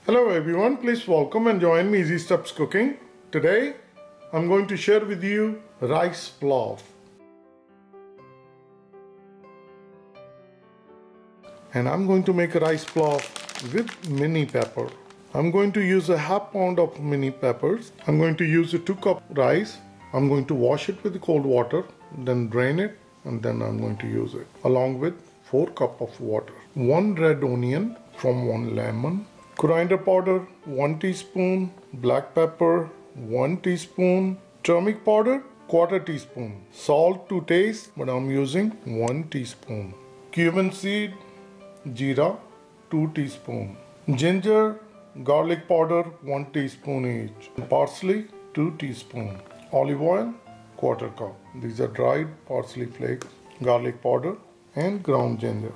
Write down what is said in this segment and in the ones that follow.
Hello everyone, please welcome and join me Easy Steps Cooking. Today I'm going to share with you rice plov. And I'm going to make a rice plov with mini pepper. I'm going to use a half pound of mini peppers. I'm going to use a 2 cup rice. I'm going to wash it with cold water, then drain it, and then I'm going to use it along with 4 cup of water. 1 red onion from 1 lemon. Coriander powder 1 teaspoon, black pepper 1 teaspoon, turmeric powder 1/4 teaspoon, salt to taste, but I'm using 1 teaspoon, cumin seed, jeera 2 teaspoon, ginger, garlic powder 1 teaspoon each, parsley 2 teaspoon, olive oil 1/4 cup. These are dried parsley flakes, garlic powder and ground ginger.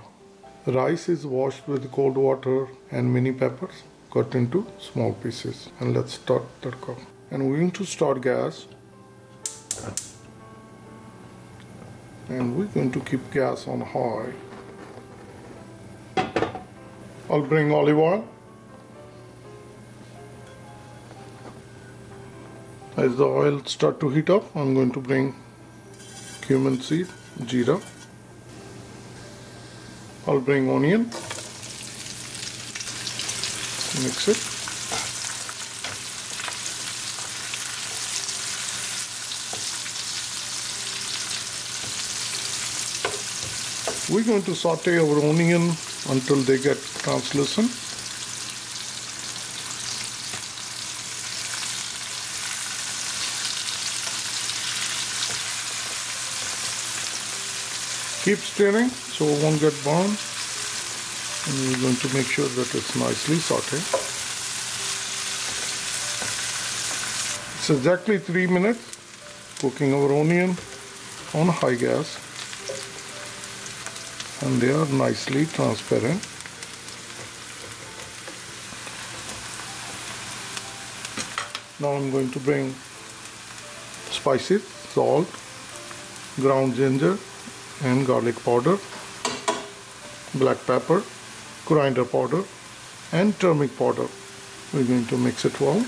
Rice is washed with cold water and mini peppers cut into small pieces. And let's start that cook. And we're going to start gas. And we're going to keep gas on high. I'll bring olive oil. As the oil starts to heat up, I'm going to bring cumin seed, jeera. I'll bring onion, mix it. We're going to saute our onion until they get translucent. Keep stirring so it won't get burned, and we're going to make sure that it's nicely sauteed. It's exactly 3 minutes cooking our onion on high gas, and they are nicely transparent. Now I'm going to bring spices, salt, ground ginger and garlic powder, black pepper, coriander powder and turmeric powder. We're going to mix it well.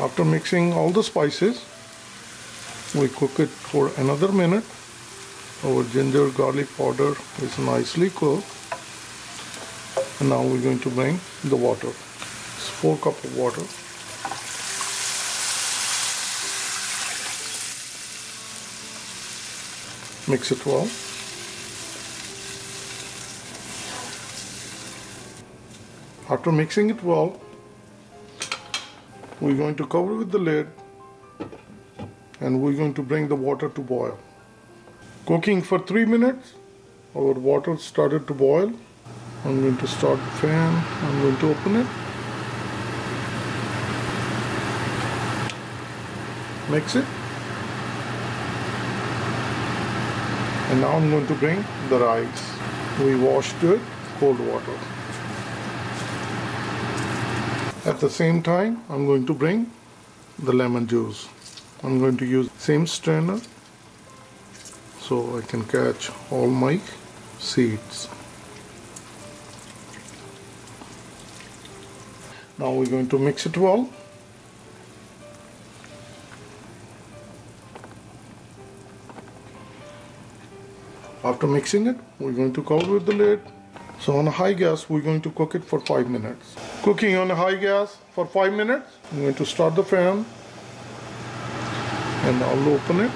After mixing all the spices, we cook it for another minute. Our ginger garlic powder is nicely cooked. And now we're going to bring the water. It's 4 cups of water. Mix it well. After mixing it well, we're going to cover with the lid and we're going to bring the water to boil. Cooking for 3 minutes, our water started to boil. I'm going to start the fan. I'm going to open it. Mix it. And now I'm going to bring the rice. We washed it cold water. At the same time, I'm going to bring the lemon juice. I'm going to use same strainer so I can catch all my seeds. Now we're going to mix it well. After mixing it, we're going to cover with the lid. So on a high gas, we're going to cook it for 5 minutes. Cooking on a high gas for 5 minutes, I'm going to start the fan and I'll open it.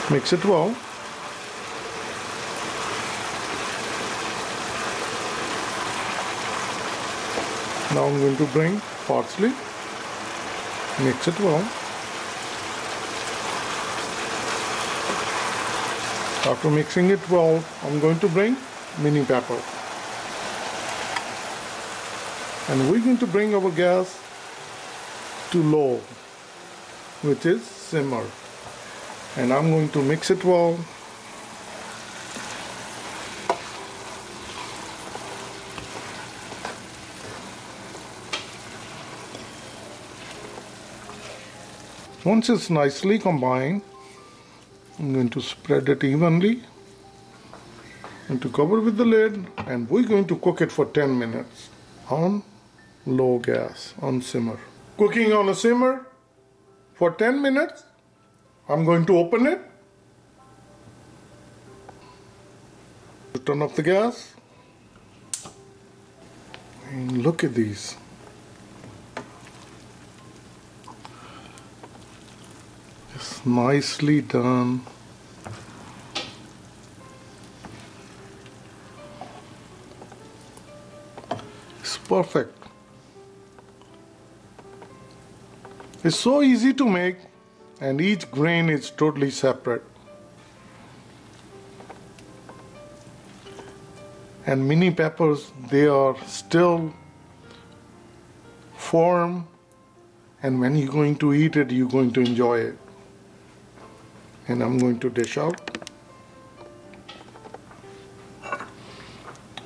Mix it well. Now I'm going to bring parsley. Mix it well. After mixing it well, I'm going to bring mini pepper. And we're going to bring our gas to low, which is simmer. And I'm going to mix it well. Once it's nicely combined, I'm going to spread it evenly and to cover with the lid, and we're going to cook it for 10 minutes on low gas, on simmer. Cooking on a simmer for 10 minutes. I'm going to open it. Turn off the gas. And look at these. It's nicely done. It's perfect. It's so easy to make, and each grain is totally separate. And mini peppers, they are still firm, and when you're going to eat it, you're going to enjoy it. And I'm going to dish out.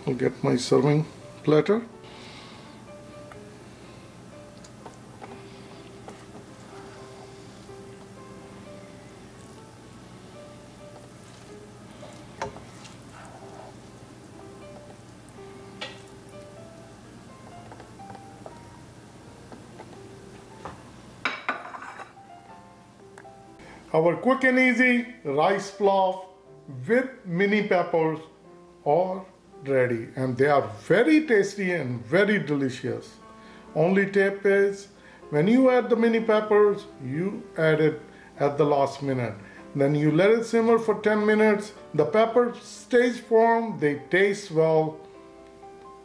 I'll get my serving platter. Our quick and easy rice plov with mini peppers are ready, and they are very tasty and very delicious. Only tip is, when you add the mini peppers, you add it at the last minute. Then you let it simmer for 10 minutes. The pepper stays firm, they taste well,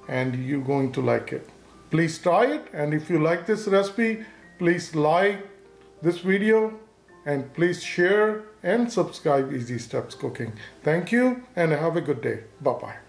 and you're going to like it. Please try it, and if you like this recipe, please like this video, and please share and subscribe Easy Steps Cooking. Thank you and have a good day. Bye-bye.